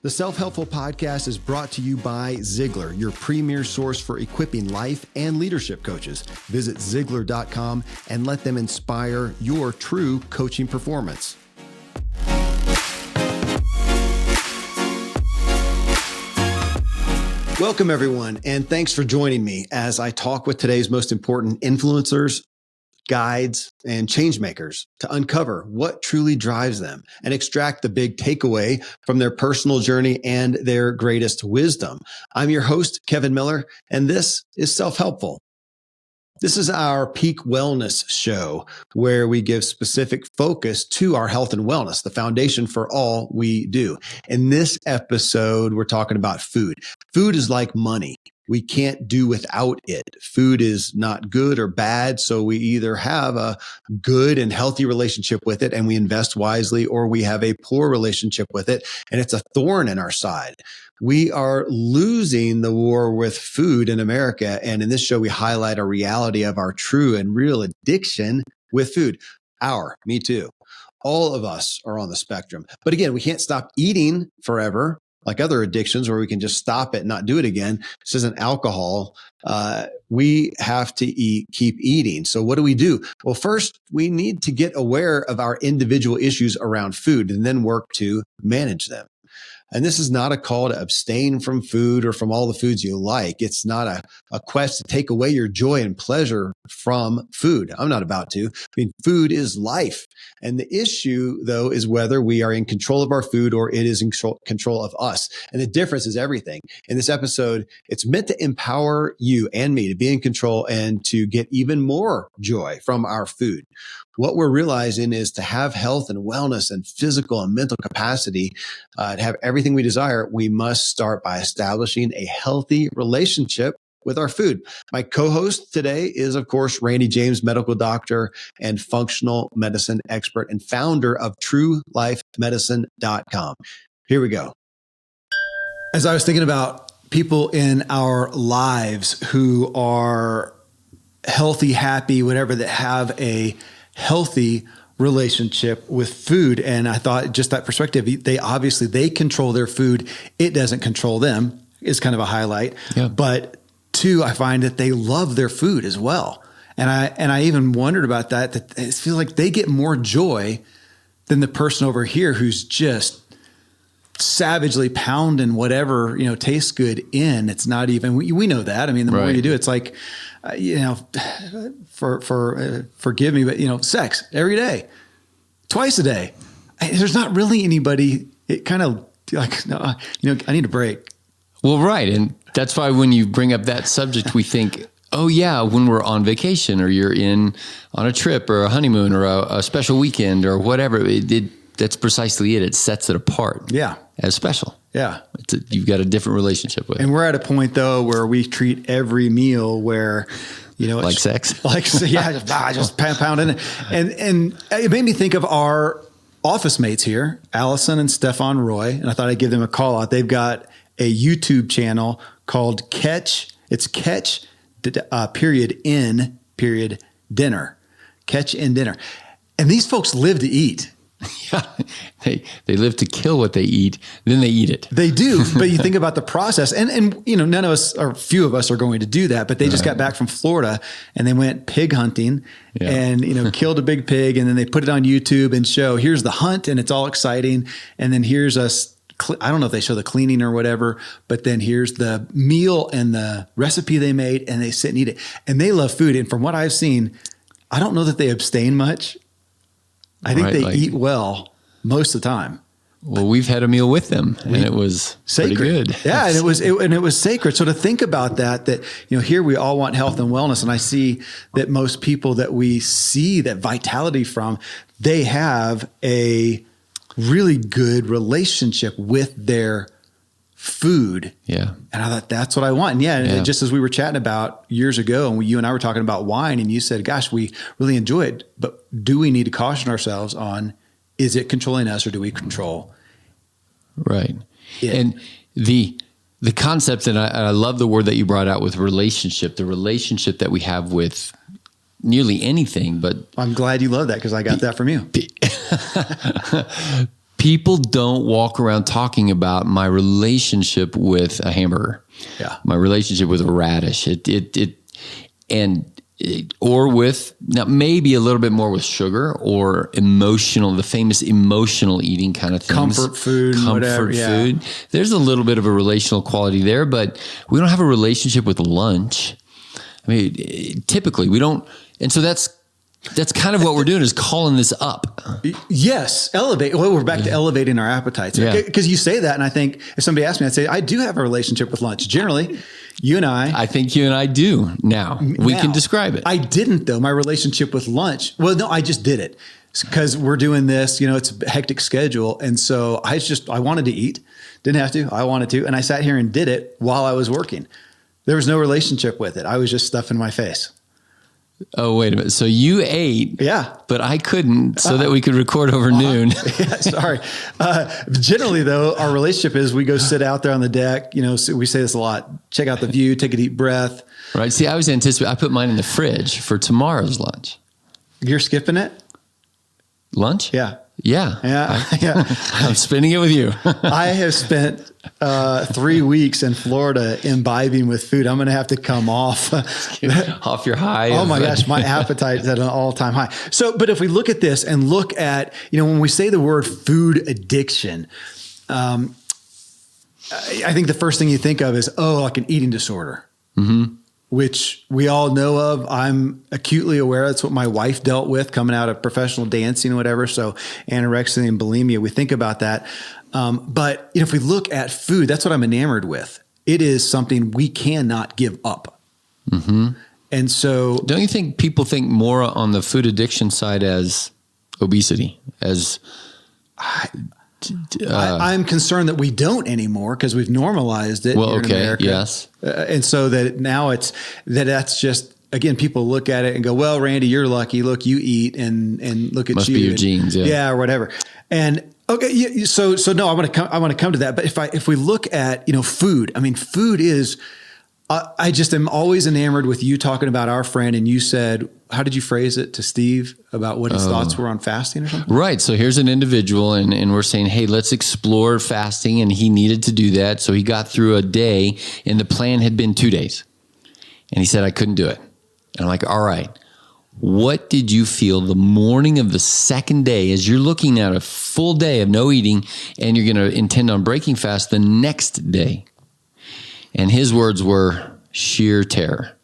The Self-Helpful Podcast is brought to you by Ziglar, your premier source for equipping life and leadership coaches. Visit Ziglar.com and let them inspire your true coaching performance. Welcome, everyone, and thanks for joining me as I talk with today's most important influencers, guides, and change makers to uncover what truly drives them and extract the big takeaway from their personal journey and their greatest wisdom. I'm your host, Kevin Miller, and this is Self-Helpful. This is our peak wellness show where we give specific focus to our health and wellness, the foundation for all we do. In this episode, we're talking about food. Food is like money. We can't do without it. Food is not good or bad. So we either have a good and healthy relationship with it and we invest wisely, or we have a poor relationship with it and it's a thorn in our side. We are losing the war with food in America. And in this show, we highlight a reality of our true and real addiction with food. Me too. All of us are on the spectrum. But again, we can't stop eating forever, like other addictions where we can just stop it and not do it again. This isn't alcohol. We have to keep eating. So what do? Well, first, we need to get aware of our individual issues around food and then work to manage them. And this is not a call to abstain from food or from all the foods you like. It's not a quest to take away your joy and pleasure from food. I'm not about to. I mean, food is life. And the issue, though, is whether we are in control of our food or it is in control of us. And the difference is everything. In this episode, it's meant to empower you and me to be in control and to get even more joy from our food. What we're realizing is to have health and wellness and physical and mental capacity, to have everything we desire, we must start by establishing a healthy relationship with our food. My co-host today is, of course, Randy James, medical doctor and functional medicine expert and founder of TrueLifeMedicine.com. Here we go. As I was thinking about people in our lives who are healthy, happy, whatever, that have a healthy relationship with food. And I thought just that perspective, they control their food. It doesn't control them is kind of a highlight. Yeah. But two, I find that they love their food as well. And I even wondered about that it feels like they get more joy than the person over here who's just savagely pounding whatever, tastes good in. It's not even, we know that. I mean, the more you do, it's like, forgive me, but sex every day, twice a day. There's not really anybody. It kind of like, no, I need a break. Well, right. And that's why when you bring up that subject, we think, oh yeah, when we're on vacation or you're on a trip or a honeymoon or a special weekend or whatever, that's precisely it. It sets it apart. Yeah. As special. Yeah. You've got a different relationship with it. And we're at a point though, where we treat every meal where, like sex, just pound in it. And it made me think of our office mates here, Allison and Stefan Roy. And I thought I'd give them a call out. They've got a YouTube channel called Catch Dinner. Catch in Dinner. And these folks live to eat. Yeah, they live to kill what they eat, then they eat it. They do, but you think about the process, and none of us, or few of us, are going to do that. But they just got back from Florida, and they went pig hunting, and killed a big pig, and then they put it on YouTube and show here's the hunt, and it's all exciting, and then here's us. I don't know if they show the cleaning or whatever, but then here's the meal and the recipe they made, and they sit and eat it, and they love food. And from what I've seen, I don't know that they abstain much. I think they eat well most of the time. Well, we've had a meal with them and it was sacred. Pretty good. Yeah. And it was sacred. So to think about that, here we all want health and wellness. And I see that most people that we see that vitality from, they have a really good relationship with their food. Yeah. And I thought that's what I want. And just as we were chatting about years ago, and you and I were talking about wine, and you said, gosh, we really enjoy it, but do we need to caution ourselves on, is it controlling us or do we control? Right. It? And the concept, and I love the word that you brought out with relationship, the relationship that we have with nearly anything, but I'm glad you love that because I got that from you. People don't walk around talking about my relationship with a hamburger. Yeah. My relationship with a radish. Or with, now maybe a little bit more with sugar or emotional, the famous emotional eating kind of things. Comfort food, whatever, food. There's a little bit of a relational quality there, but we don't have a relationship with lunch. I mean, typically we don't. And so that's kind of what we're doing, is calling this up. Yes. Elevate. Well, we're back to elevating our appetites. Yeah. Because you say that. And I think if somebody asked me, I'd say, I do have a relationship with lunch. Generally, you and I think you and I do now. We can describe it. I didn't, though. My relationship with lunch. Well, no, I just did it because we're doing this, it's a hectic schedule. And so I wanted to eat. Didn't have to. I wanted to. And I sat here and did it while I was working. There was no relationship with it. I was just stuffing my face. Oh, wait a minute. So you ate, yeah, but I couldn't, so that we could record over noon. Yeah, sorry. Generally, though, our relationship is we go sit out there on the deck. So we say this a lot. Check out the view. Take a deep breath. Right. See, I was anticipating. I put mine in the fridge for tomorrow's lunch. You're skipping it? Lunch? Yeah. Yeah. Yeah. I'm spending it with you. I have spent 3 weeks in Florida imbibing with food. I'm going to have to come off your high. Oh my gosh, my appetite is at an all-time high. So, but if we look at this and look at, when we say the word food addiction, I think the first thing you think of is, like an eating disorder. Mm-hmm. Which we all know of. I'm acutely aware. That's what my wife dealt with coming out of professional dancing and whatever. So anorexia and bulimia, we think about that. But if we look at food, that's what I'm enamored with. It is something we cannot give up. Mm-hmm. And so, don't you think people think more on the food addiction side as obesity, as I'm concerned that we don't anymore because we've normalized it here in America. Yes. And so that now that's just, again, people look at it and go, well, Randy, you're lucky. Look, you eat and look at Must you. Must be your genes. Yeah. Yeah. Or whatever. And okay. So no, I want to come to that. But if we look at, food, food is, I just am always enamored with you talking about our friend. And you said, how did you phrase it to Steve about what his thoughts were on fasting or something? Right. So here's an individual and we're saying, hey, let's explore fasting. And he needed to do that. So he got through a day and the plan had been 2 days. And he said, I couldn't do it. And I'm like, all right, what did you feel the morning of the second day as you're looking at a full day of no eating and you're going to intend on breaking fast the next day? And his words were sheer terror.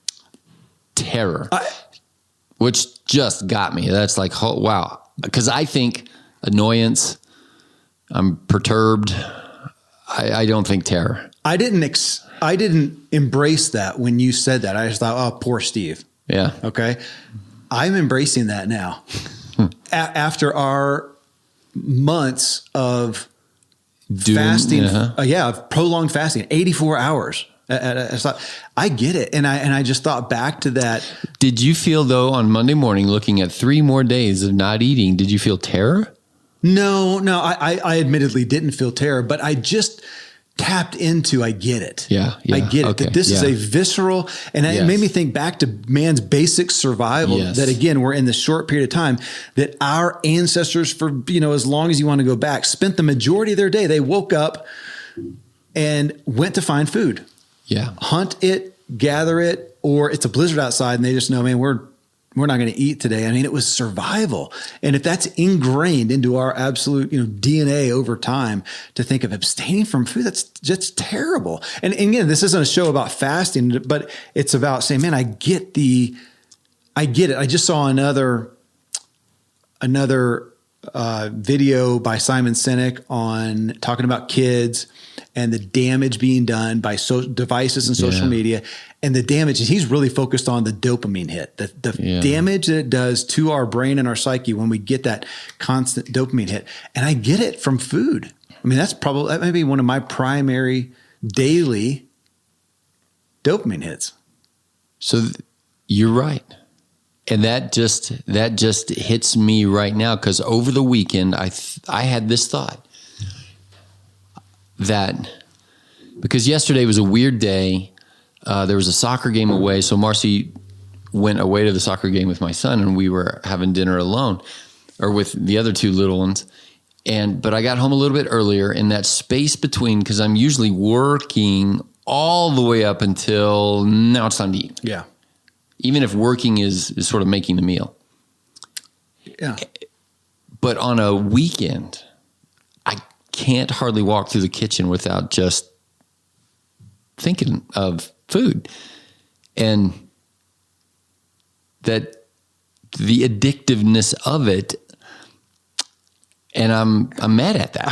Which just got me. That's like, oh, wow. Because I think annoyance, I'm perturbed. I don't think terror. I didn't embrace that when you said that. I just thought, oh, poor Steve. Yeah. Okay. I'm embracing that now. After our months of fasting, of prolonged fasting, 84 hours. I get it. And I just thought back to that. Did you feel, though, on Monday morning, looking at 3 more days of not eating, did you feel terror? No, I admittedly didn't feel terror, but I just tapped into, I get it. Yeah. I get it. Okay, that this is a visceral, and it made me think back to man's basic survival, that again, we're in this short period of time that our ancestors, for, as long as you want to go back, spent the majority of their day, they woke up and went to find food. Yeah. Hunt it, gather it, or it's a blizzard outside and they just know, man, we're not going to eat today. It was survival. And if that's ingrained into our absolute, DNA over time, to think of abstaining from food, that's just terrible. And again, this isn't a show about fasting, but it's about saying, man, I get it. I just saw another video by Simon Sinek on talking about kids and the damage being done by devices and social media, and the damage. He's really focused on the dopamine hit, the damage that it does to our brain and our psyche when we get that constant dopamine hit. And I get it from food. That may be one of my primary daily dopamine hits. So you're right. And that just hits me right now, because over the weekend I had this thought that, because yesterday was a weird day, there was a soccer game away, so Marcy went away to the soccer game with my son, and we were having dinner alone, or with the other 2 little ones, But I got home a little bit earlier, and that space between, because I'm usually working all the way up until now it's time to eat. Yeah. Even if working is sort of making the meal. Yeah. But on a weekend, I can't hardly walk through the kitchen without just thinking of food. And that the addictiveness of it, and I'm mad at that.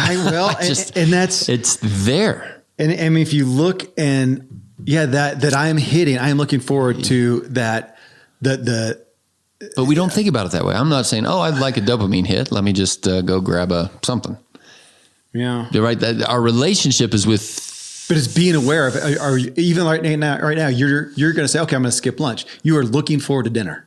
It's there. And I mean, if you look and that I am looking forward to that, but we don't think about it that way. I'm not saying, I'd like a dopamine hit. Let me just go grab something. Yeah. You're right. That our relationship is with, but it's being aware of it. Are you, even right now, you're going to say, okay, I'm going to skip lunch. You are looking forward to dinner.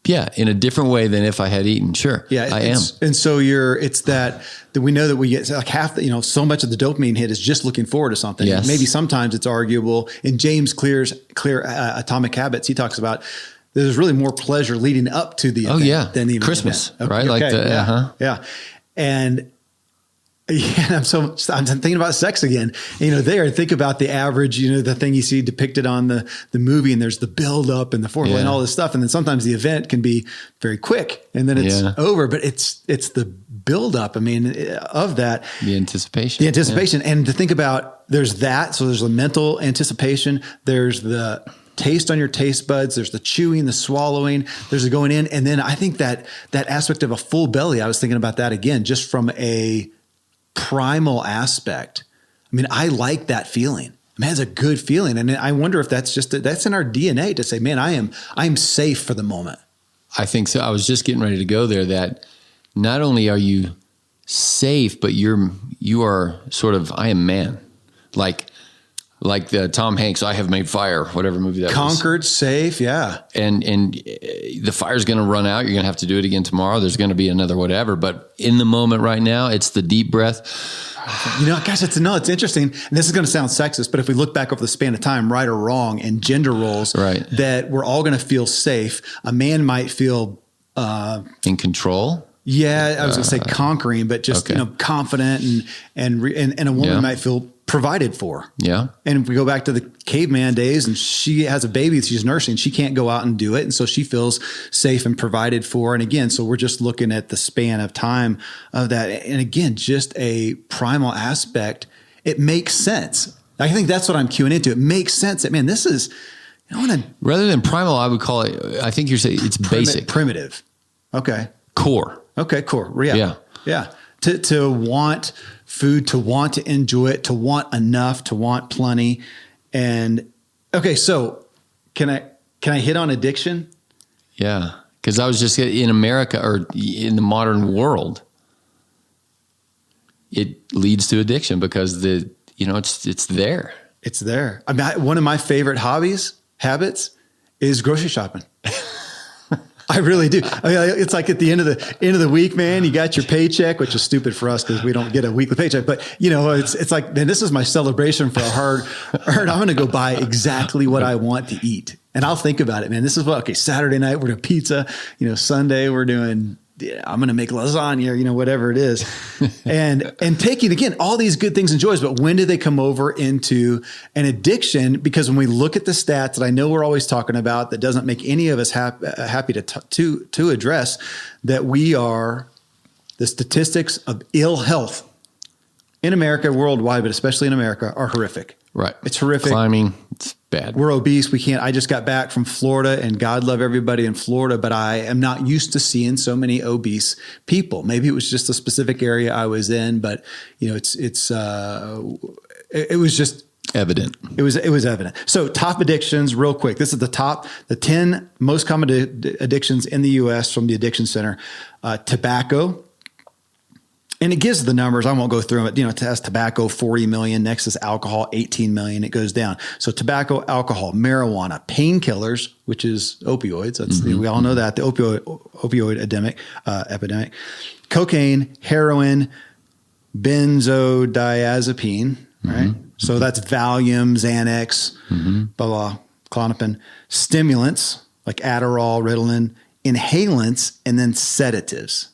Yeah, in a different way than if I had eaten. Sure, yeah, I am. And so it's that we know that we get like half the, so much of the dopamine hit is just looking forward to something. Yes. Maybe sometimes it's arguable. In James Clear's Atomic Habits, he talks about there's really more pleasure leading up to the event than even Christmas, the event. right? Okay, yeah. And I'm thinking about sex again. Think about the average, the thing you see depicted on the movie, and there's the build up and the foreplay and all this stuff. And then sometimes the event can be very quick and then it's over, but it's the build up. I mean, of that. The anticipation. And to think about, there's that. So there's the mental anticipation. There's the taste on your taste buds. There's the chewing, the swallowing, there's the going in. And then I think that aspect of a full belly, I was thinking about that again, just from a primal aspect. I mean, I like that feeling. I mean, it's a good feeling. And I wonder if that's that's in our DNA to say, man, I'm safe for the moment. I think so. I was just getting ready to go there, that not only are you safe, but you are sort of, I am man. Like the Tom Hanks, I Have Made Fire, whatever movie that was. Conquered, safe, yeah. And the fire's going to run out. You're going to have to do it again tomorrow. There's going to be another whatever. But in the moment right now, it's the deep breath. Gosh, it's interesting. And this is going to sound sexist, but if we look back over the span of time, right or wrong, and gender roles, that we're all going to feel safe. A man might feel in control. Yeah, I was going to say conquering, but just confident, and a woman might feel provided for. Yeah. And if we go back to the caveman days, and she has a baby that she's nursing, she can't go out and do it. And so she feels safe and provided for. And again, so we're just looking at the span of time of that. And again, just a primal aspect. It makes sense. I think that's what I'm cueing into. It makes sense that, man, this is, rather than primal, I would call it, I think you're saying it's basic. Primitive. Okay. Core. Okay, core. Yeah. Yeah. To want food, to want to enjoy it, to want enough, to want plenty. And okay, so can I hit on addiction? Yeah. Because I was just in America, or in the modern world, it leads to addiction because it's there. It's there. I mean, one of my favorite habits is grocery shopping. I really do. I mean, it's like at the end of the week, man, you got your paycheck, which is stupid for us because we don't get a weekly paycheck. But it's like, man, this is my celebration for a hard earned. I'm going to go buy exactly what I want to eat, and I'll think about it, man. This is Saturday night we're doing pizza. Sunday we're doing. I'm going to make lasagna, whatever it is. And taking, again, all these good things and joys, but when do they come over into an addiction? Because when we look at the stats that I know we're always talking about, that doesn't make any of us happy to address, that we are the statistics of ill health in America, worldwide, but especially in America, are horrific. Right. It's horrific. Climbing. It's bad. We're obese. We can't. I just got back from Florida, and God love everybody in Florida, but I am not used to seeing so many obese people. Maybe it was just a specific area I was in, but it was just evident. It was evident. So top addictions, real quick. This is the 10 most common addictions in the U.S. from the Addiction Center. Tobacco. And it gives the numbers. I won't go through them. It has tobacco, 40 million. Next is alcohol, 18 million. It goes down. So tobacco, alcohol, marijuana, painkillers, which is opioids. That's we all know that, the opioid epidemic, cocaine, heroin, benzodiazepine, right? So that's Valium, Xanax, blah, blah, Klonopin, stimulants like Adderall, Ritalin, inhalants, and then sedatives.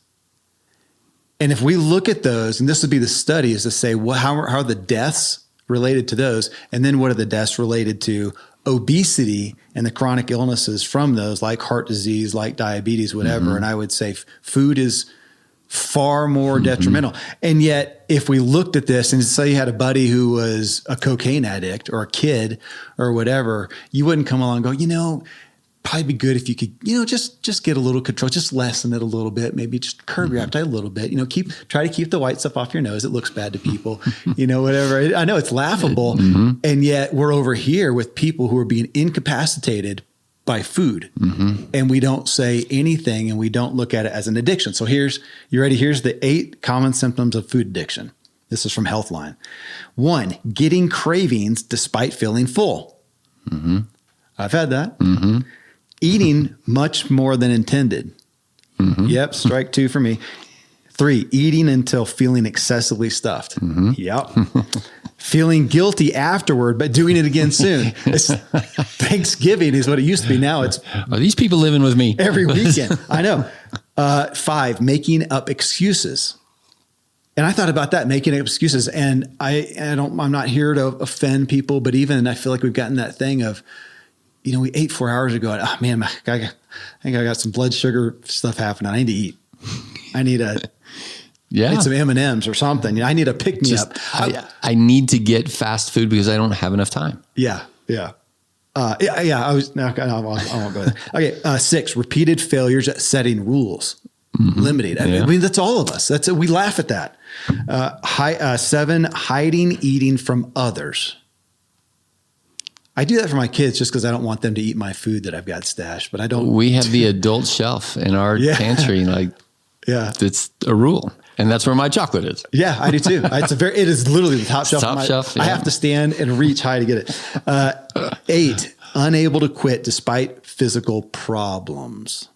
And if we look at those, and this would be the study, is to say, well, how are the deaths related to those? And then what are the deaths related to obesity and the chronic illnesses from those, like heart disease, like diabetes, whatever. And I would say food is far more detrimental. And yet, if we looked at this and say you had a buddy who was a cocaine addict or a kid or whatever, you wouldn't come along and go, probably be good if you could, just get a little control, just lessen it a little bit, maybe just curb your appetite a little bit, try to keep the white stuff off your nose. It looks bad to people, whatever. I know it's laughable. And yet we're over here with people who are being incapacitated by food, and we don't say anything, and we don't look at it as an addiction. So you ready? Here's the 8 common symptoms of food addiction. This is from Healthline. 1, getting cravings despite feeling full. I've had that. Eating much more than intended. Yep. Strike 2 for me. 3, eating until feeling excessively stuffed. Yep. Feeling guilty afterward, but doing it again soon. Thanksgiving is what it used to be. Now it's, are these people living with me? Every weekend. I know. 5, making up excuses. And I thought about that, making up excuses. And I'm not here to offend people, but even I feel like we've gotten that thing of, we ate 4 hours ago. Oh man, I think I got some blood sugar stuff happening. I need to eat. I need some M&Ms or something. I need a pick me up. I need to get fast food because I don't have enough time. Yeah. I won't go there. Okay. 6, repeated failures at setting rules, limiting. I mean, that's all of us. We laugh at that. 7, hiding eating from others. I do that for my kids just because I don't want them to eat my food that I've got stashed, but I don't. We have the adult shelf in our pantry. It's a rule. And that's where my chocolate is. Yeah, I do too. It is literally the top shelf. Top shelf. Yeah. I have to stand and reach high to get it. 8, unable to quit despite physical problems.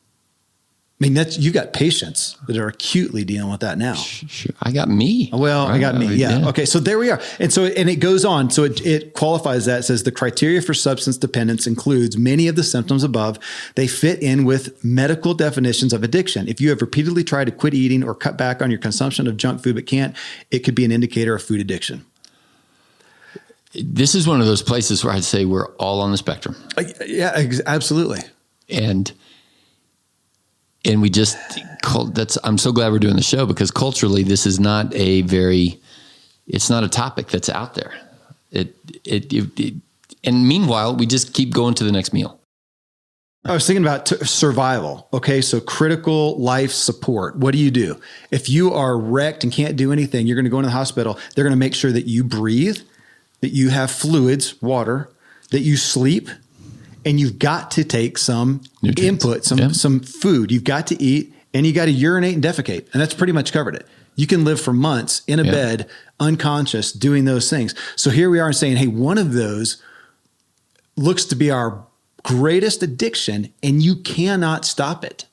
I mean, you got patients that are acutely dealing with that now. Sure. I got me. Well, right? I got me. Yeah. Okay. So there we are. And it goes on. So it qualifies that. It says the criteria for substance dependence includes many of the symptoms above. They fit in with medical definitions of addiction. If you have repeatedly tried to quit eating or cut back on your consumption of junk food but can't, it could be an indicator of food addiction. This is one of those places where I'd say we're all on the spectrum. Yeah, absolutely. And we just, I'm so glad we're doing the show because culturally, this is not it's not a topic that's out there. And meanwhile, we just keep going to the next meal. I was thinking about survival. Okay. So critical life support. What do? If you are wrecked and can't do anything, you're going to go into the hospital. They're going to make sure that you breathe, that you have fluids, water, that you sleep. And you've got to take some nutrients, input, some food. You've got to eat, and you got to urinate and defecate. And that's pretty much covered it. You can live for months in a bed, unconscious, doing those things. So here we are saying, hey, one of those looks to be our greatest addiction, and you cannot stop it.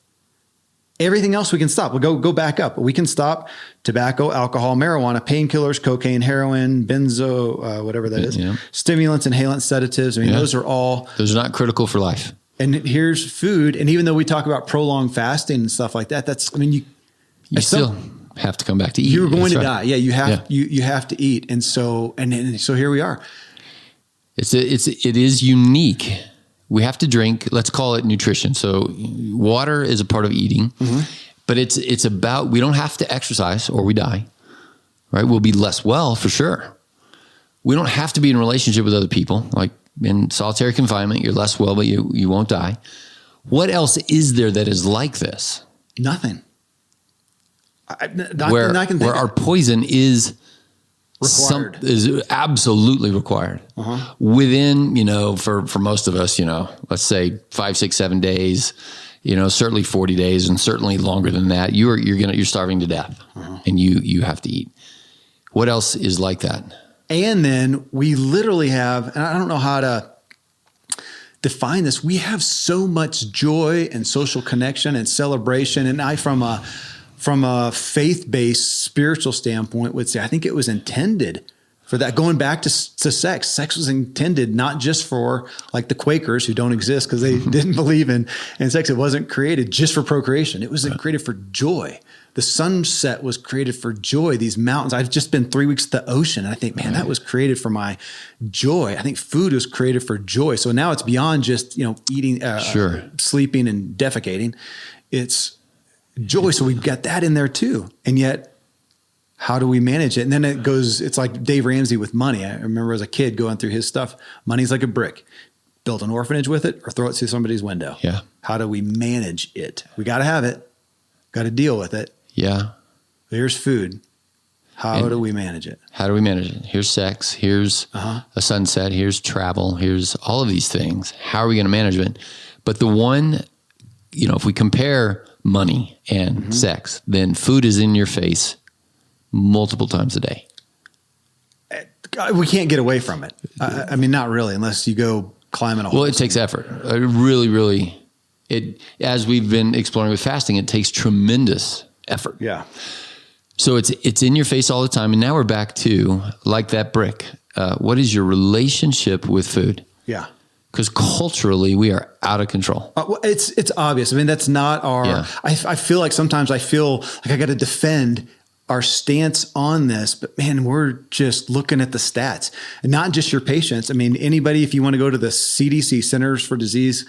Everything else we can stop. We'll go back up. We can stop tobacco, alcohol, marijuana, painkillers, cocaine, heroin, benzo, whatever that is, stimulants, inhalants, sedatives. I mean, those are not critical for life. And here's food. And even though we talk about prolonged fasting and stuff like that, you still have to come back to eat. You're going to die. Yeah. You have to eat. And so here we are. It is unique. We have to drink, let's call it nutrition. So water is a part of eating, but it's about, we don't have to exercise or we die, right? We'll be less well for sure. We don't have to be in a relationship with other people. Like in solitary confinement, you're less well, but you won't die. What else is there that is like this? Nothing. Where our poison is required. Is absolutely required within, for most of us, let's say 5, 6, 7 days, certainly 40 days and certainly longer than that, you're starving to death and you have to eat. What else is like that? And then we literally have, and I don't know how to define this. We have so much joy and social connection and celebration. And from a faith-based spiritual standpoint would say, I think it was intended for that. Going back to sex, sex was intended not just for like the Quakers who don't exist because they didn't believe in sex. It wasn't created just for procreation. It was created for joy, the sunset was created for joy. These mountains, I've just been 3 weeks at the ocean. And I think, man, that was created for my joy. I think food was created for joy. So now it's beyond just, eating, sleeping and defecating. It's joy. So we've got that in there too. And yet, how do we manage it? And then it's like Dave Ramsey with money. I remember as a kid going through his stuff, money's like a brick. Build an orphanage with it or throw it through somebody's window. Yeah. How do we manage it? We got to have it. Got to deal with it. Yeah. Here's food. How do we manage it? How do we manage it? Here's sex. Here's a sunset. Here's travel. Here's all of these things. How are we going to manage it? But the one, if we compare money and sex, then food is in your face multiple times a day. We can't get away from it. I mean, not really, unless you go climbing a hole. Well, it takes effort. Really, as we've been exploring with fasting, it takes tremendous effort. Yeah. So it's in your face all the time. And now we're back to, like that brick, what is your relationship with food? Yeah. Because culturally, we are out of control. Well, it's obvious. I mean, that's not our, I feel like sometimes I feel like I got to defend our stance on this, but man, we're just looking at the stats, and not just your patients. I mean, anybody, if you want to go to the CDC, Centers for Disease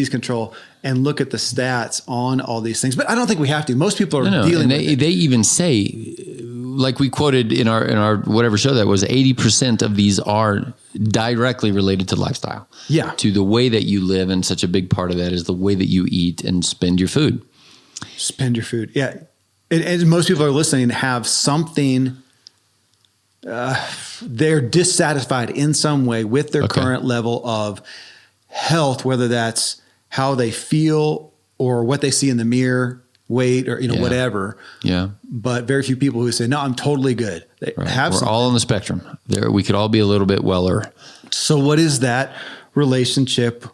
Control, and look at the stats on all these things. But I don't think we have to. Most people are dealing with it. They even say, like we quoted in our whatever show that was, 80% of these are directly related to lifestyle. Yeah. To the way that you live, and such a big part of that is the way that you eat and spend your food. Spend your food. Yeah. And most people are listening have something, they're dissatisfied in some way with their current level of health, whether that's how they feel or what they see in the mirror, weight, or whatever. Yeah. But very few people who say, no, I'm totally good. They have We're all on the spectrum. We could all be a little bit weller. So what is that relationship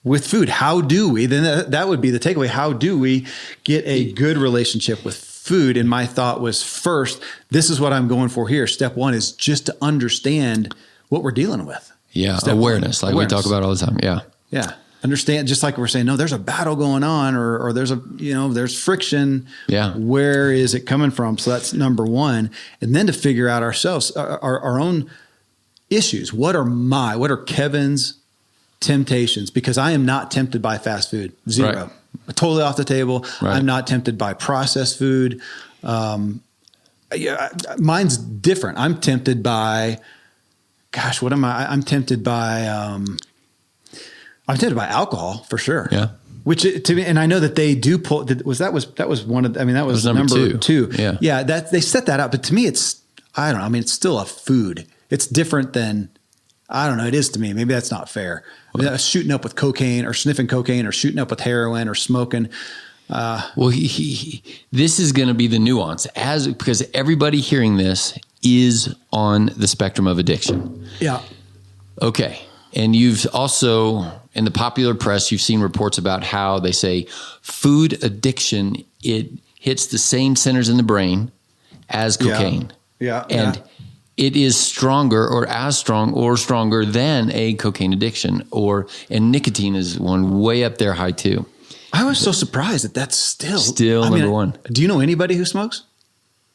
with food? How do we, then that would be the takeaway. How do we get a good relationship with food? And my thought was, first, this is what I'm going for here. Step one is just to understand what we're dealing with. Yeah. Awareness, like we talk about all the time. Yeah. Yeah. Understand, just like we're saying, no, there's a battle going on, or there's there's friction. Yeah. Where is it coming from? So that's number one. And then to figure out ourselves, our own issues. What are Kevin's temptations? Because I am not tempted by fast food. Zero. Right. Totally off the table. Right. I'm not tempted by processed food. Mine's different. I'm tempted by, what am I? I'm tempted by alcohol for sure. Yeah. Which to me, and I know that they do pull. That was one of. I mean, that was number two. Yeah. Yeah. That they set that up, but to me, it's, I don't know. I mean, it's still a food. It's different than, I don't know. It is to me. Maybe that's not fair. I mean, shooting up with cocaine or sniffing cocaine or shooting up with heroin or smoking. Well, this is going to be the nuance, because everybody hearing this is on the spectrum of addiction. Yeah. Okay. And you've also, in the popular press, you've seen reports about how they say food addiction, it hits the same centers in the brain as cocaine. Yeah. And it is stronger, or as strong or stronger than a cocaine addiction, and nicotine is one way up there high too. I was so surprised that that's still number one. Do you know anybody who smokes?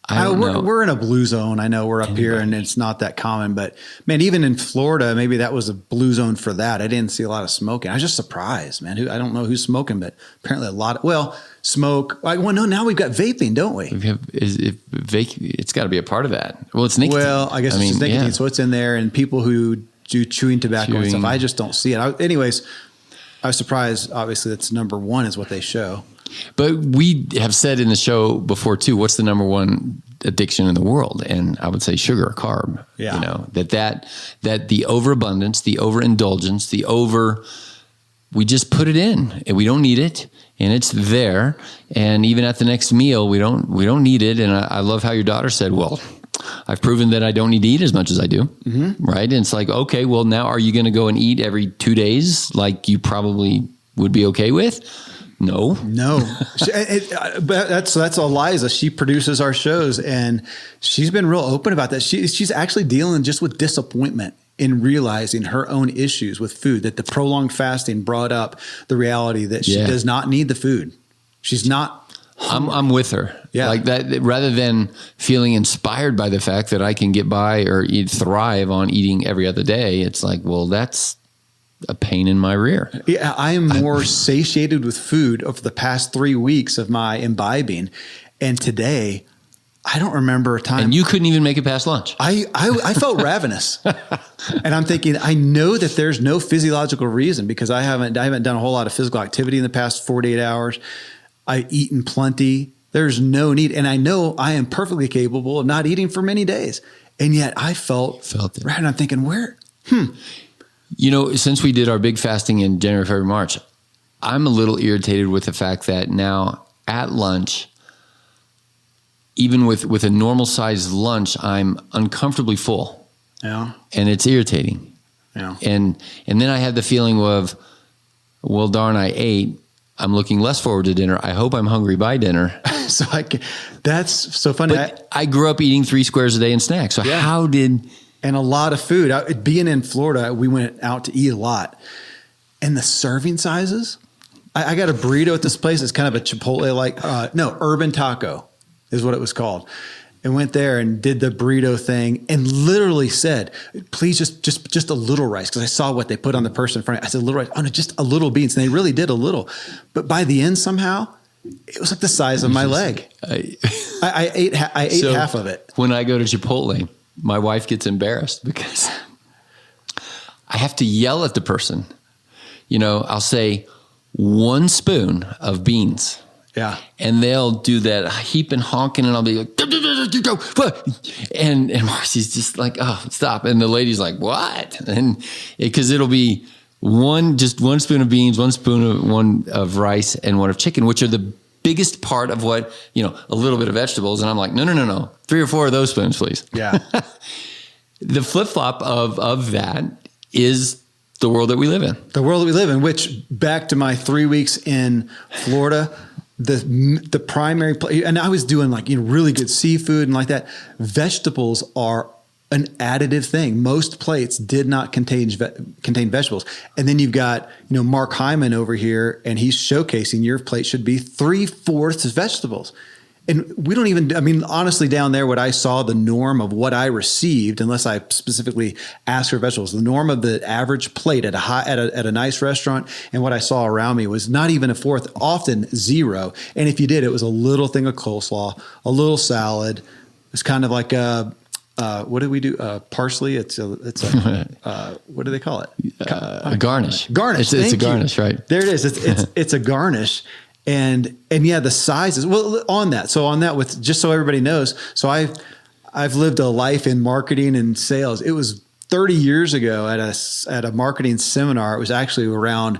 I don't know. We're in a blue zone. I know we're up here and it's not that common, but man, even in Florida, maybe that was a blue zone for that. I didn't see a lot of smoking. I was just surprised, man. I don't know who's smoking, but apparently a lot. Smoke. No, now we've got vaping, don't we? It's got to be a part of that. Well, it's nicotine. Well, I guess it's just nicotine. Yeah. So it's in there, and people who do chewing tobacco and stuff, I just don't see it. I was surprised. Obviously, that's number one is what they show. But we have said in the show before too, what's the number one addiction in the world? And I would say sugar or carb. Yeah. That the overabundance, the overindulgence, we just put it in and we don't need it, and it's there. And even at the next meal, we don't need it. And I love how your daughter said, well, I've proven that I don't need to eat as much as I do. Mm-hmm. Right. And it's like, okay, well, now are you going to go and eat every 2 days like you probably would be okay with? No. But that's Eliza. She produces our shows, and she's been real open about that. She's actually dealing just with disappointment in realizing her own issues with food, that the prolonged fasting brought up the reality that she does not need the food. She's not I'm with her. Yeah. Like that, rather than feeling inspired by the fact that I can get by or thrive on eating every other day, it's like, well, that's a pain in my rear. Yeah, I am more satiated with food over the past 3 weeks of my imbibing. And today, I don't remember a time. And you couldn't even make it past lunch. I felt ravenous. And I'm thinking, I know that there's no physiological reason because I haven't done a whole lot of physical activity in the past 48 hours. I've eaten plenty. There's no need. And I know I am perfectly capable of not eating for many days. And yet I felt it. Right. And I'm thinking, You know, since we did our big fasting in January, February, March, I'm a little irritated with the fact that now at lunch, even with a normal sized lunch, I'm uncomfortably full. Yeah. And it's irritating. Yeah. And then I have the feeling of, well, darn, I ate. I'm looking less forward to dinner. I hope I'm hungry by dinner. So that's so funny. But I grew up eating 3 squares a day in snacks. So how did... And a lot of food. Being in Florida, we went out to eat a lot. And the serving sizes, I got a burrito at this place. It's kind of a Chipotle, Urban Taco is what it was called. And went there and did the burrito thing and literally said, please just a little rice. Because I saw what they put on the person in front of me. I said, a little rice. Oh, no, just a little beans. And they really did a little. But by the end, somehow, it was like the size of my leg. I ate half of it. When I go to Chipotle, my wife gets embarrassed because I have to yell at the person. You know, I'll say 1 spoon of beans. Yeah. And they'll do that heap and honking, and I'll be like, and Marcy's just like, oh, stop. And the lady's like, what? And because it'll be one spoon of beans, 1 spoon of rice, and 1 of chicken, which are the biggest part of what, a little bit of vegetables. And I'm like, no. 3 or 4 of those spoons, please. Yeah. The flip-flop of that is the world that we live in. The world that we live in, which back to my 3 weeks in Florida, the primary, and I was doing really good seafood and like that. Vegetables are an additive thing. Most plates did not contain vegetables. And then you've got, Mark Hyman over here, and he's showcasing your plate should be 3/4 vegetables. And we don't even, honestly, down there, what I saw, the norm of what I received, unless I specifically asked for vegetables, the norm of the average plate at a nice restaurant and what I saw around me was not even 1/4, often 0. And if you did, it was a little thing of coleslaw, a little salad. It's kind of like what do we do? Parsley. It's a what do they call it? A garnish. Garnish. It's a garnish, right? There it is. It's a garnish. And yeah, the sizes. Well, on that, with just so everybody knows. So I've lived a life in marketing and sales. It was 30 years ago at a marketing seminar. It was actually around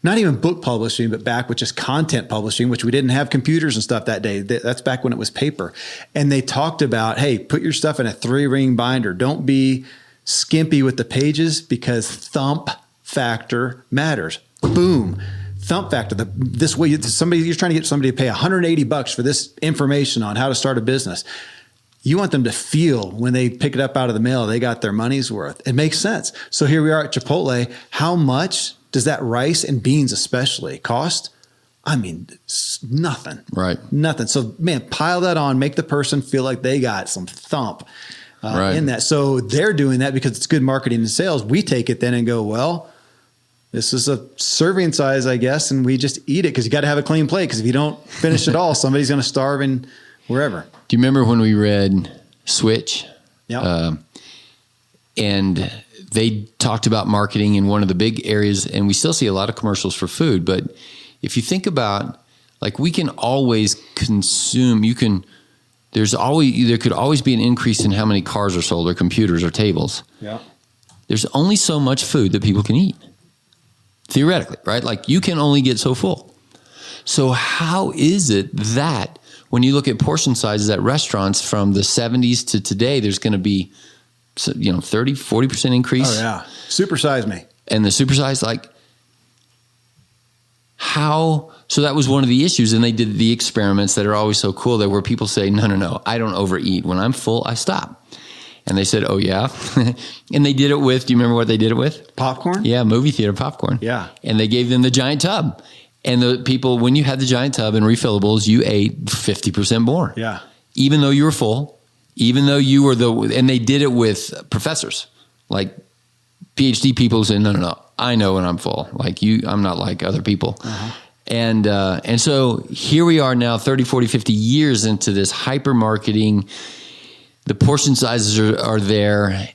not even book publishing, but back with just content publishing, which we didn't have computers and stuff that day. That's back when it was paper. And they talked about, hey, put your stuff in a 3-ring binder. Don't be skimpy with the pages because thump factor matters. Boom. Thump factor. This way, you're trying to get somebody to pay $180 for this information on how to start a business. You want them to feel when they pick it up out of the mail, they got their money's worth. It makes sense. So here we are at Chipotle. How much does that rice and beans especially cost? Nothing. Right. Nothing. So man, pile that on, make the person feel like they got some thump in that. So they're doing that because it's good marketing and sales. We take it then and go, well, this is a serving size, I guess, and we just eat it because you got to have a clean plate because if you don't finish it all, somebody's going to starve in wherever. Do you remember when we read Switch? Yeah. And they talked about marketing in one of the big areas, and we still see a lot of commercials for food. But if you think about, we can always consume, there could always be an increase in how many cars are sold or computers or tables. Yeah. There's only so much food that people can eat. Theoretically, right? You can only get so full. So how is it that when you look at portion sizes at restaurants from the 70s to today, there's going to be, 30, 40% increase? Oh, yeah. Supersize me. And the supersize, how? So that was one of the issues. And they did the experiments that are always so cool where people say, no, I don't overeat. When I'm full, I stop. And they said, oh, yeah. And they did it with, do you remember what they did it with? Popcorn? Yeah, movie theater popcorn. Yeah. And they gave them the giant tub. And the people, when you had the giant tub and refillables, you ate 50% more. Yeah. Even though you were full, even though you were and they did it with professors, like PhD people saying, no, I know when I'm full. Like I'm not like other people. Uh-huh. And so here we are now 30, 40, 50 years into this hyper marketing. The portion sizes are there.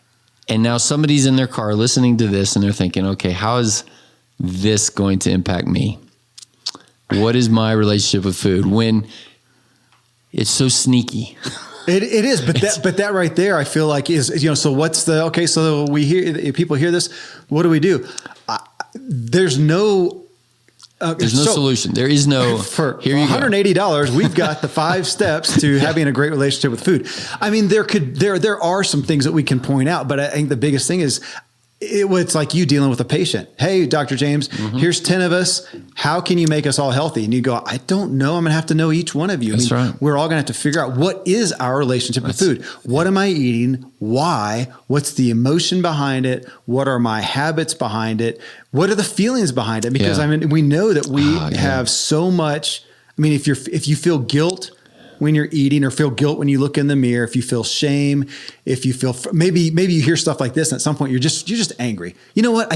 And now somebody's in their car listening to this and they're thinking, okay, how is this going to impact me? What is my relationship with food when it's so sneaky? It is, but that right there, I feel like is, so what's so we hear, people hear this, what do we do? There's no solution. There is no, for $180, we've got the 5 steps to having a great relationship with food. I mean, there are some things that we can point out, but I think the biggest thing is it's like you dealing with a patient. Hey, Dr. James, here's 10 of us. How can you make us all healthy? And you go, I don't know. I'm going to have to know each one of you. That's right. We're all going to have to figure out what is our relationship with food. What am I eating? Why? What's the emotion behind it? What are my habits behind it? What are the feelings behind it? Because we know that we have so much. I mean, if you feel guilt when you're eating, or feel guilt when you look in the mirror, if you feel shame, if you feel, maybe you hear stuff like this, and at some point you're just angry. You know what?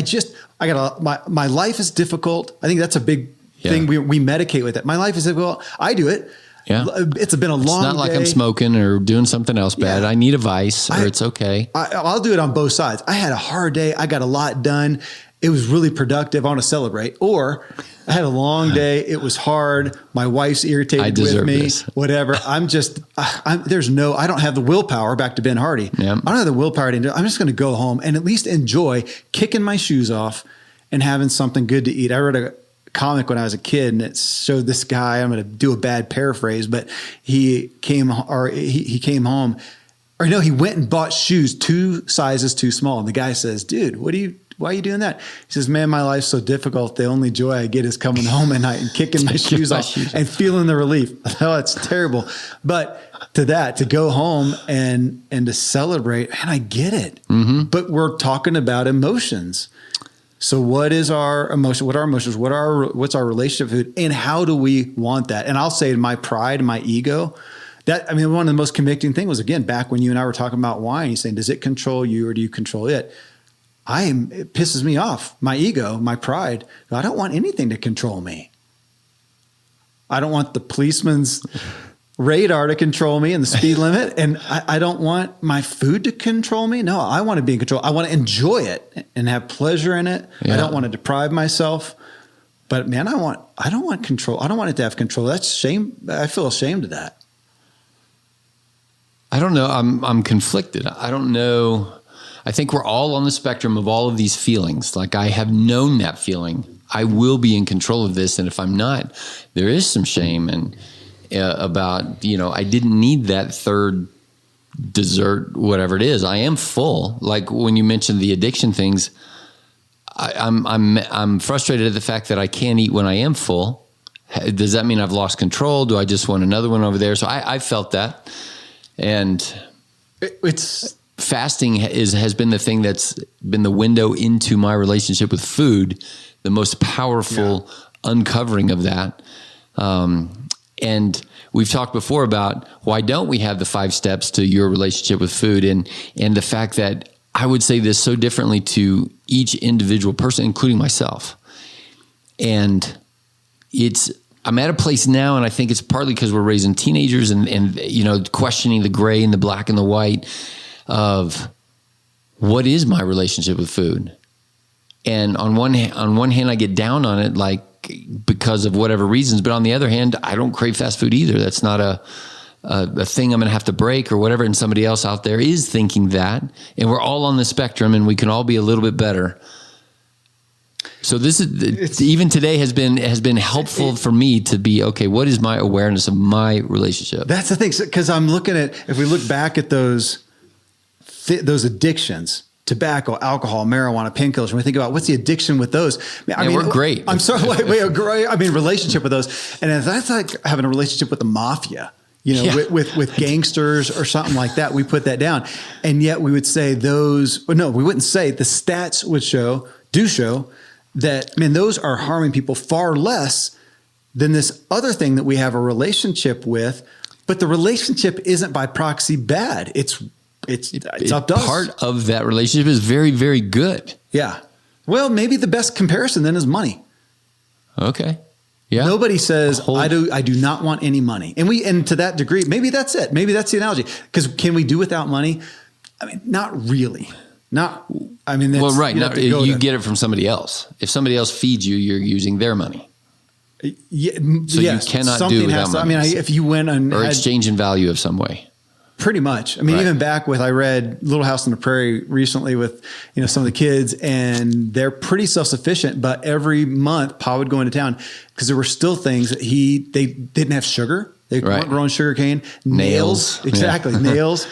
My life is difficult. I think that's a big thing. We medicate with it. My life is difficult. I do it. Yeah. It's been a long day. It's not like I'm smoking or doing something else bad. I need a vice, or it's okay. I'll do it on both sides. I had a hard day. I got a lot done. It was really productive. I want to celebrate. Or I had a long day. It was hard. My wife's irritated with me. Whatever. I don't have the willpower, back to Ben Hardy. Yeah. I don't have the willpower to do it. I'm just going to go home and at least enjoy kicking my shoes off and having something good to eat. I read a comic when I was a kid, and it showed this guy, I'm going to do a bad paraphrase, but he came home, or no, he went and bought shoes 2 sizes too small. And the guy says, dude, why are you doing that? He says, man, my life's so difficult. The only joy I get is coming home at night and kicking my shoes off and feeling the relief. Oh, it's terrible. But to go home and to celebrate, man, I get it. Mm-hmm. But we're talking about emotions. So what is our emotion? What are our emotions? What's our relationship with food? And how do we want that? And I'll say my pride, my ego, one of the most convicting things was, again, back when you and I were talking about wine, you're saying, does it control you or do you control it? It pisses me off. My ego, my pride. I don't want anything to control me. I don't want the policeman's radar to control me and the speed limit. And I don't want my food to control me. No, I want to be in control. I want to enjoy it and have pleasure in it. Yeah. I don't want to deprive myself. But man, I don't want control. I don't want it to have control. That's shame. I feel ashamed of that. I don't know. I'm conflicted. I don't know. I think we're all on the spectrum of all of these feelings. Like, I have known that feeling. I will be in control of this. And if I'm not, there is some shame and about, I didn't need that third dessert, whatever it is. I am full. Like when you mentioned the addiction things, I'm frustrated at the fact that I can't eat when I am full. Does that mean I've lost control? Do I just want another one over there? So I felt that. And it's fasting has been the thing that's been the window into my relationship with food, the most powerful uncovering of that. And we've talked before about why don't we have the 5 steps to your relationship with food, and the fact that I would say this so differently to each individual person, including myself. And I'm at a place now, and I think it's partly because we're raising teenagers and questioning the gray and the black and the white of what is my relationship with food. And on one hand, I get down on it, like, because of whatever reasons, but on the other hand, I don't crave fast food either. That's not a thing I'm going to have to break or whatever. And somebody else out there is thinking that, and we're all on the spectrum, and we can all be a little bit better. So even today has been helpful for me to be, okay, what is my awareness of my relationship? That's the thing. Cause I'm looking at, if we look back at those addictions, tobacco, alcohol, marijuana, painkillers, when we think about what's the addiction with those, we're great. I'm sorry. Relationship with those. And that's like having a relationship with the mafia, with gangsters or something like that. We put that down. And yet we would say we wouldn't say, the stats would show that, those are harming people far less then this other thing that we have a relationship with, but the relationship isn't by proxy bad. It's up to us. Part of that relationship is very, very good. Yeah. Well, maybe the best comparison then is money. Okay. Yeah. Nobody says, I do not want any money. And to that degree, maybe that's it. Maybe that's the analogy. Because can we do without money? I mean, not really. Well, right. You get it from somebody else. If somebody else feeds you, you're using their money. Yeah, so yes, you cannot do without money. If you went or exchange in value of some way. Pretty much. Even back I read Little House on the Prairie recently with, some of the kids, and they're pretty self-sufficient, but every month Pa would go into town because there were still things that they didn't have sugar. They weren't growing sugar cane, nails. Exactly. Nails,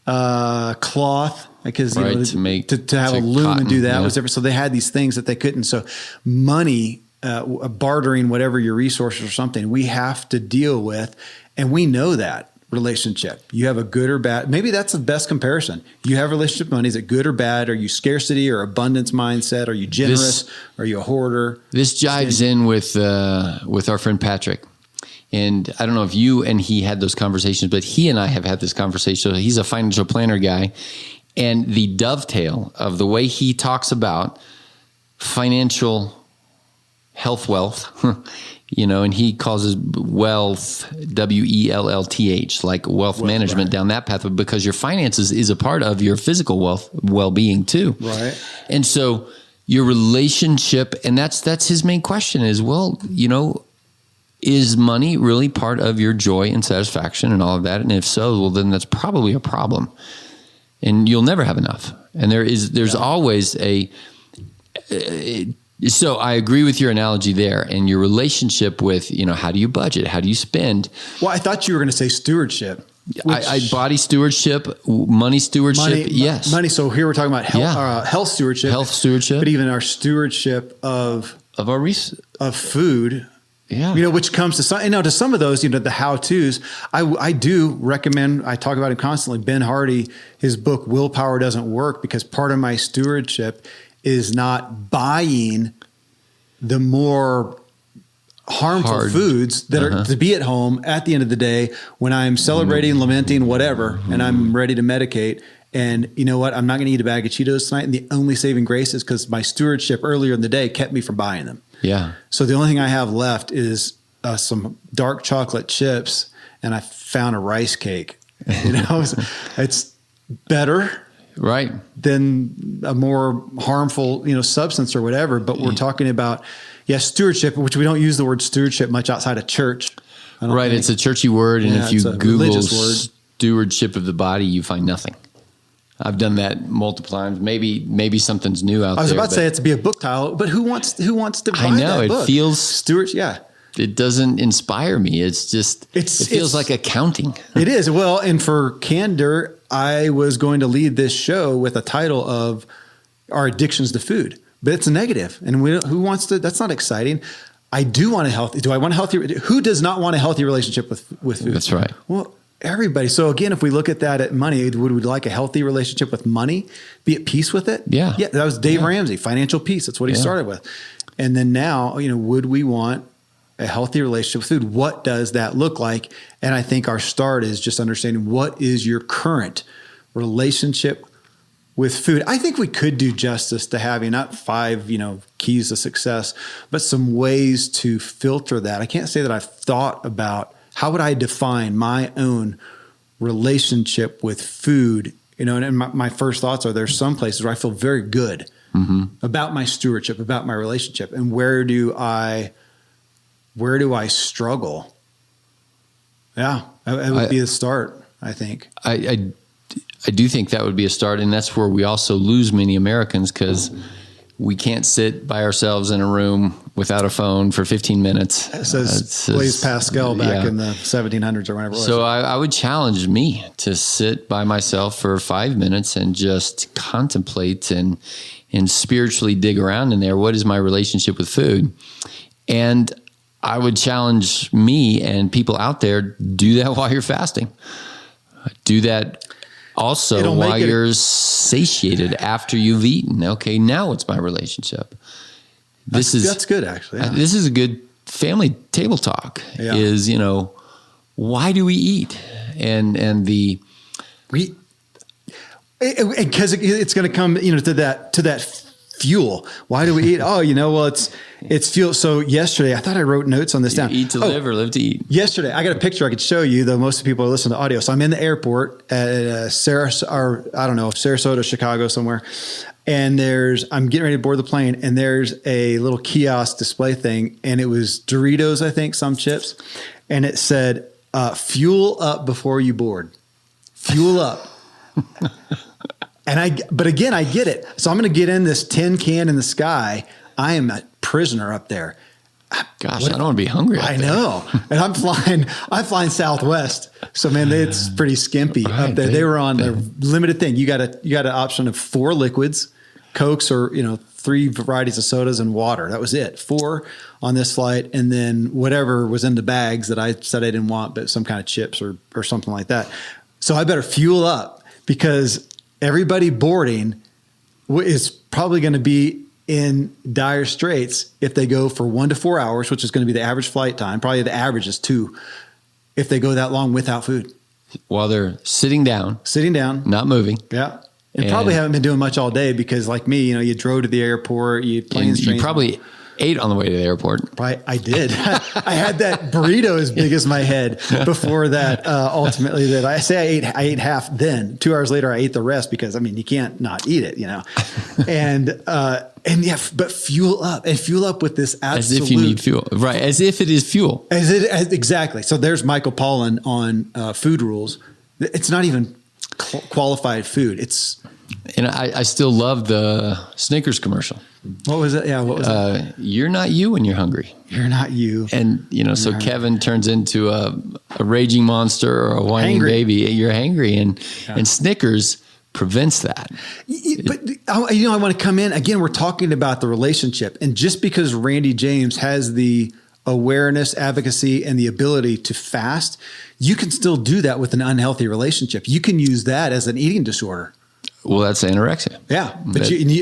cloth, because, to have a loom cotton, and do that was different. So they had these things that they couldn't. So money, bartering whatever your resources or something, we have to deal with. And we know that relationship. You have a good or bad, maybe that's the best comparison. You have a relationship with money. Is it good or bad? Are you scarcity or abundance mindset? Are you generous? Are you a hoarder? This jives in with our friend Patrick. And I don't know if you and he had those conversations, but he and I have had this conversation. He's a financial planner guy. And the dovetail of the way he talks about financial wealth, and he calls it wealth, WELLTH, like wealth management, down that pathway, because your finances is a part of your physical well-being too. Right. And so your relationship, and that's his main question is, is money really part of your joy and satisfaction and all of that? And if so, well, then that's probably a problem. And you'll never have enough. And there's always so I agree with your analogy there, and your relationship with, how do you budget? How do you spend? Well, I thought you were going to say stewardship. Body stewardship, money stewardship. Yes. Money. So here we're talking about health stewardship. Health stewardship. But even our stewardship of food. Yeah. Which comes to some of those, the how-tos. I do recommend, I talk about it constantly, Ben Hardy, his book, Willpower Doesn't Work, because part of my stewardship is not buying the more harmful foods that are to be at home at the end of the day when I'm celebrating, lamenting, whatever, and I'm ready to medicate. And you know what? I'm not going to eat a bag of Cheetos tonight. And the only saving grace is because my stewardship earlier in the day kept me from buying them. Yeah. So the only thing I have left is some dark chocolate chips, and I found a rice cake. It's better, right, than a more harmful, substance or whatever. But we're talking about, stewardship, which we don't use the word stewardship much outside of church. Right. It's a churchy word. And if you Google stewardship of the body, you find nothing. I've done that multiple times. Maybe something's new out there. I was about to say it to be a book title, but who wants to buy that book? I know it feels stewards. Yeah, it doesn't inspire me. It's just it feels like accounting. It is. Well, and for candor, I was going to lead this show with a title of our addictions to food, but it's a negative, and who wants to? That's not exciting. I do want a healthy. Do I want a healthy? Who does not want a healthy relationship with food? That's right. Well, everybody. So again, if we look at that at money, would we like a healthy relationship with money? Be at peace with it? Yeah. Yeah. That was Dave Ramsey, financial peace. That's what he started with. And then now, would we want a healthy relationship with food? What does that look like? And I think our start is just understanding what is your current relationship with food. I think we could do justice to having not 5, keys to success, but some ways to filter that. I can't say that I've thought about how would I define my own relationship with food? And my first thoughts are there's some places where I feel very good about my stewardship, about my relationship. And where do I struggle? Yeah, that would be the start, I think. I do think that would be a start. And that's where we also lose many Americans, because we can't sit by ourselves in a room without a phone for 15 minutes. It says Blaise Pascal back in the 1700s or whenever it was. So I would challenge me to sit by myself for 5 minutes and just contemplate and spiritually dig around in there. What is my relationship with food? And I would challenge me and people out there, do that while you're fasting. Do that also while you're satiated after you've eaten. Okay, now what's my relationship? That's good, actually. Yeah. This is a good family table talk is, why do we eat? Because it's going to come, to that fuel. Why do we eat? Oh, well, it's fuel. So yesterday, I thought I wrote notes on this down. Eat to live or live to eat. Yesterday, I got a picture I could show you, though most people are listening to audio. So I'm in the airport at Sarasota, Chicago, somewhere. And I'm getting ready to board the plane, and there's a little kiosk display thing, and it was Doritos, I think, some chips. And it said, fuel up before you board. Fuel up. But again, I get it. So I'm going to get in this tin can in the sky. I am a prisoner up there. Gosh, I don't want to be hungry. I know. And I'm flying Southwest. So man, it's pretty skimpy up there. They were on a limited thing. You got an option of 4 liquids, Cokes or, 3 varieties of sodas and water. That was it. 4 on this flight. And then whatever was in the bags that I said I didn't want, but some kind of chips or something like that. So I better fuel up, because everybody boarding is probably going to be in dire straits if they go for 1 to 4 hours, which is going to be the average flight time. Probably the average is 2 if they go that long without food. While they're sitting down, not moving. Yeah. And probably haven't been doing much all day, because like me, you drove to the airport, you planes, trains. You probably ate on the way to the airport. I did. I had that burrito as big as my head before that. Ultimately, that I ate half. Then 2 hours later, I ate the rest, because you can't not eat it, but fuel up with this absolute. As if you need fuel, right? As if it is fuel. Exactly. So there's Michael Pollan on food rules. It's not even qualified food. And I still love the Snickers commercial. What was it? Yeah, what was it? You're not you when you're hungry. You're not you. And, so Kevin turns into a raging monster or a whining baby. You're hangry. And Snickers prevents that. But, I want to come in. Again, we're talking about the relationship. And just because Randy James has the awareness, advocacy, and the ability to fast, you can still do that with an unhealthy relationship. You can use that as an eating disorder. Well, that's anorexia. Yeah,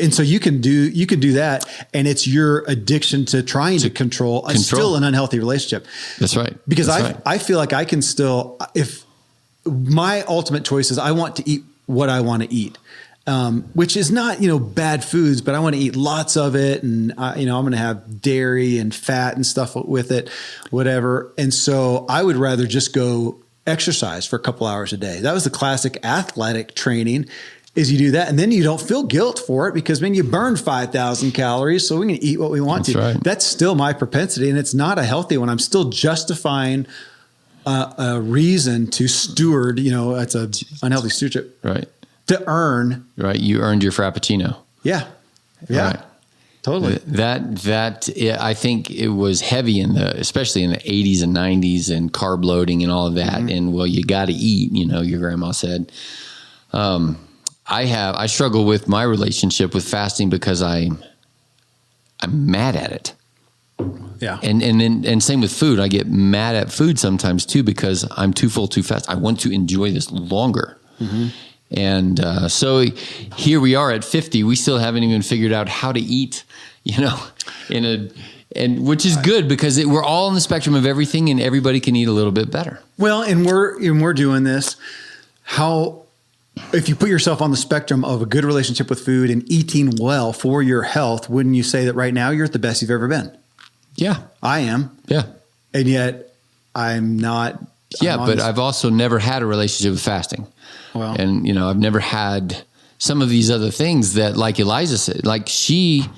so you can do that, and it's your addiction to trying to control still an unhealthy relationship. That's right. Because I feel like I can still, if my ultimate choice is I want to eat what I want to eat, which is not bad foods, but I want to eat lots of it, and I'm going to have dairy and fat and stuff with it, whatever. And so I would rather just go exercise for a couple hours a day. That was the classic athletic training. Is you do that, and then you don't feel guilt for it, because you burned 5,000 calories, so we can eat what we want to. Right. That's still my propensity, and it's not a healthy one. I'm still justifying a reason to steward. It's a unhealthy stewardship, right? To earn, right? You earned your Frappuccino. Yeah, right. Totally. That I think it was heavy especially in the 80s and 90s, and carb loading and all of that. Mm-hmm. And you got to eat. Your grandma said. I struggle with my relationship with fasting because I'm mad at it. Yeah. And same with food. I get mad at food sometimes too, because I'm too full too fast. I want to enjoy this longer. Mm-hmm. And so here we are at 50. We still haven't even figured out how to eat, and which is good, because we're all on the spectrum of everything, and everybody can eat a little bit better. Well, and we're doing this. If you put yourself on the spectrum of a good relationship with food and eating well for your health, wouldn't you say that right now you're at the best you've ever been? Yeah. I am. Yeah. And yet I'm not. But I've also never had a relationship with fasting. Well, and I've never had some of these other things that, like Eliza said, like she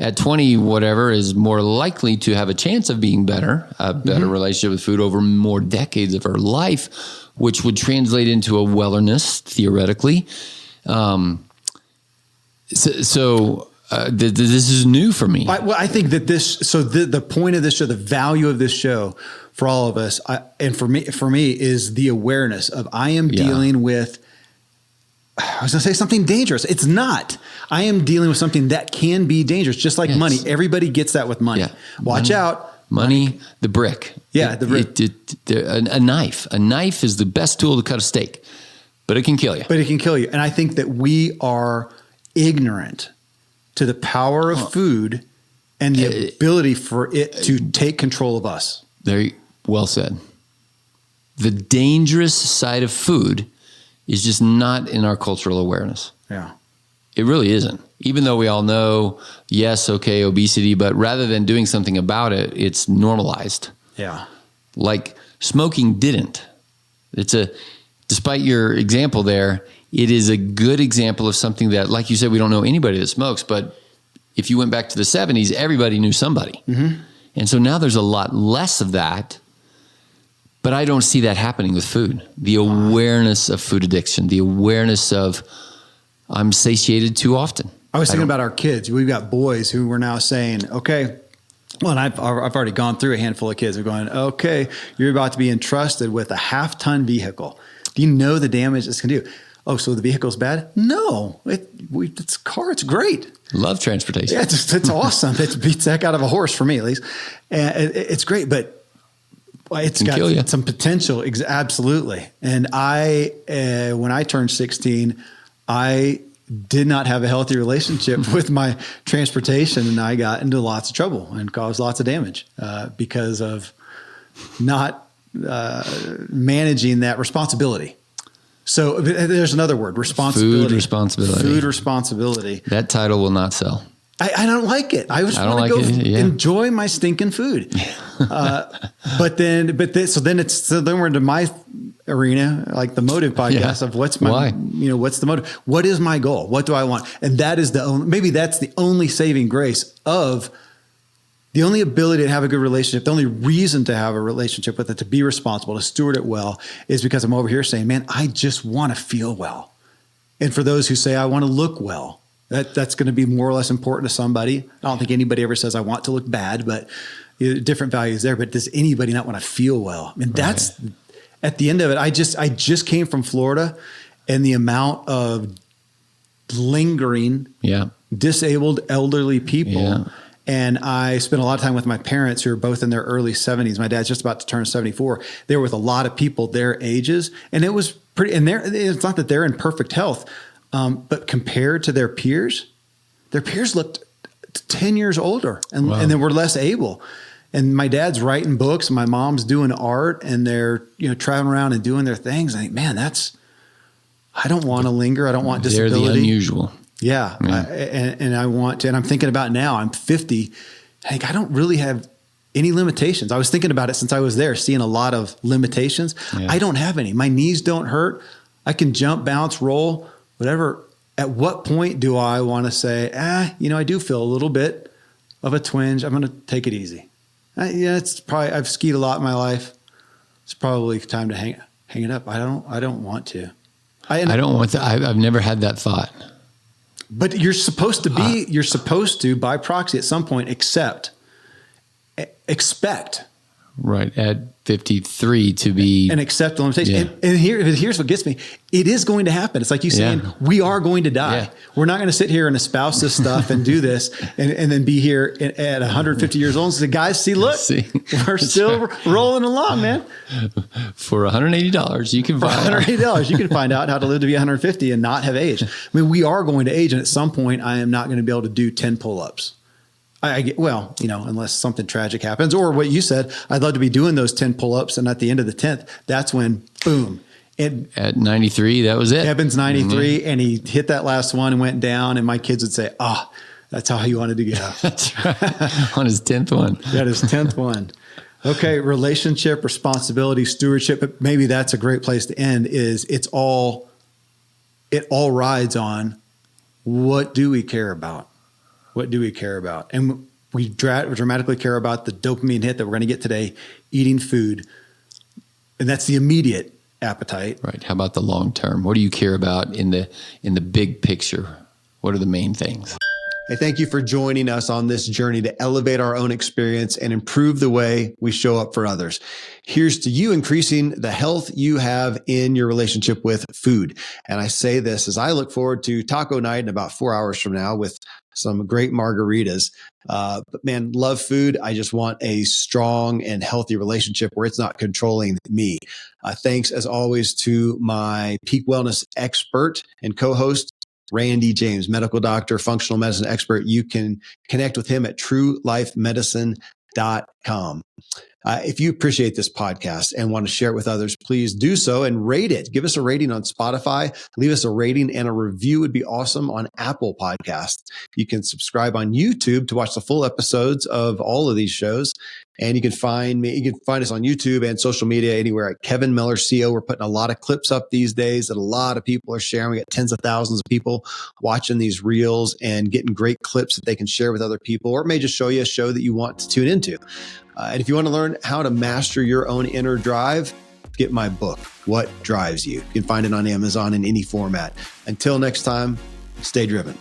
at 20, whatever, is more likely to have a chance of being a better relationship with food over more decades of her life, which would translate into a wellness theoretically. This is new for me. I think that the point of this show, the value of this show for all of us, and for me is the awareness of I am dealing with, I was going to say something dangerous. It's not. I am dealing with something that can be dangerous, just like money. Everybody gets that with money. Yeah. Watch out. Money, the brick. Yeah, the brick. A knife. A knife is the best tool to cut a steak, but it can kill you. And I think that we are ignorant to the power of food and the ability for it to take control of us. Very well said. The dangerous side of food is just not in our cultural awareness. Yeah. It really isn't. Even though we all know, yes, okay, obesity, but rather than doing something about it, it's normalized. Yeah. Like smoking didn't. Despite your example there, it is a good example of something that, like you said, we don't know anybody that smokes, but if you went back to the 70s, everybody knew somebody. Mm-hmm. And so now there's a lot less of that, but I don't see that happening with food. The awareness of food addiction, the awareness of I'm satiated too often. I was thinking about our kids. We've got boys who we're now saying, okay, well, and I've already gone through a handful of kids. We're going, okay, you're about to be entrusted with a 1/2-ton vehicle. Do you know the damage it's going to do? Oh, so the vehicle's bad? No, it's a car. It's great. Love transportation. Yeah, it's awesome. It beats the heck out of a horse for me, at least. And it's great, but it's got some potential. Absolutely. And when I turned 16, I did not have a healthy relationship with my transportation, and I got into lots of trouble and caused lots of damage because of not managing that responsibility. So there's another word, responsibility. Food responsibility. That title will not sell. I don't like it. I just want to go enjoy my stinking food. But then we're into my arena, like the motive podcast of what's the motive? What is my goal? What do I want? And that is maybe that's the only saving grace of the only ability to have a good relationship. The only reason to have a relationship with it, to be responsible, to steward it well, is because I'm over here saying, man, I just want to feel well. And for those who say, I want to look well, that's going to be more or less important to somebody. I don't think anybody ever says I want to look bad, but different values there. But does anybody not want to feel well? I mean, that's at the end of it. I just came from Florida, and the amount of lingering, disabled elderly people. Yeah. And I spent a lot of time with my parents, who are both in their early 70s. My dad's just about to turn 74. They were with a lot of people their ages, and it was pretty. And it's not that they're in perfect health, but compared to their peers looked 10 years older, and then were less able. And my dad's writing books, and my mom's doing art, and they're traveling around and doing their things. I think, man, I don't want to linger. I don't want disability. They're the unusual. Yeah. And I want to, and I'm thinking about now, I'm 50. I think I don't really have any limitations. I was thinking about it since I was there, seeing a lot of limitations. Yeah. I don't have any. My knees don't hurt. I can jump, bounce, roll, whatever. At what point do I want to say, I do feel a little bit of a twinge. I'm going to take it easy. It's probably, I've skied a lot in my life. It's probably time to hang it up. I don't want to. I don't want to. I've never had that thought. But you're supposed to, by proxy at some point, expect. Right. At 53 to be. And accept the limitation. Yeah. And here's what gets me. It is going to happen. It's like you saying, we are going to die. Yeah. We're not going to sit here and espouse this stuff and do this and then be here at 150 years old and say, guys, look, we're still rolling along, man. For $180, you can find out how to live to be 150 and not have aged. I mean, we are going to age. And at some point, I am not going to be able to do 10 pull-ups. Unless something tragic happens, or what you said, I'd love to be doing those 10 pull-ups. And at the end of the 10th, that's when, boom. At 93, that was it. Evan's 93, and he hit that last one and went down. And my kids would say, that's how he wanted to go. That's right. On his 10th one. That is 10th one. Okay. Relationship, responsibility, stewardship. But maybe that's a great place to end it all rides on, what do we care about? What do we care about? And we dramatically care about the dopamine hit that we're going to get today, eating food. And that's the immediate appetite. Right. How about the long term? What do you care about in the big picture? What are the main things? Hey, thank you for joining us on this journey to elevate our own experience and improve the way we show up for others. Here's to you increasing the health you have in your relationship with food. And I say this as I look forward to taco night in about 4 hours from now with some great margaritas. But man, love food. I just want a strong and healthy relationship where it's not controlling me. Thanks as always to my peak wellness expert and co-host, Randy James, medical doctor, functional medicine expert. You can connect with him at truelifemedicine.com. If you appreciate this podcast and want to share it with others, please do so and rate it. Give us a rating on Spotify. Leave us a rating and a review would be awesome on Apple Podcasts. You can subscribe on YouTube to watch the full episodes of all of these shows. And you can find me, you can find us on YouTube and social media anywhere at Kevin Miller CO. We're putting a lot of clips up these days that a lot of people are sharing. We got tens of thousands of people watching these reels and getting great clips that they can share with other people, or it may just show you a show that you want to tune into. And if you want to learn how to master your own inner drive, get my book, What Drives You. You can find it on Amazon in any format. Until next time, stay driven.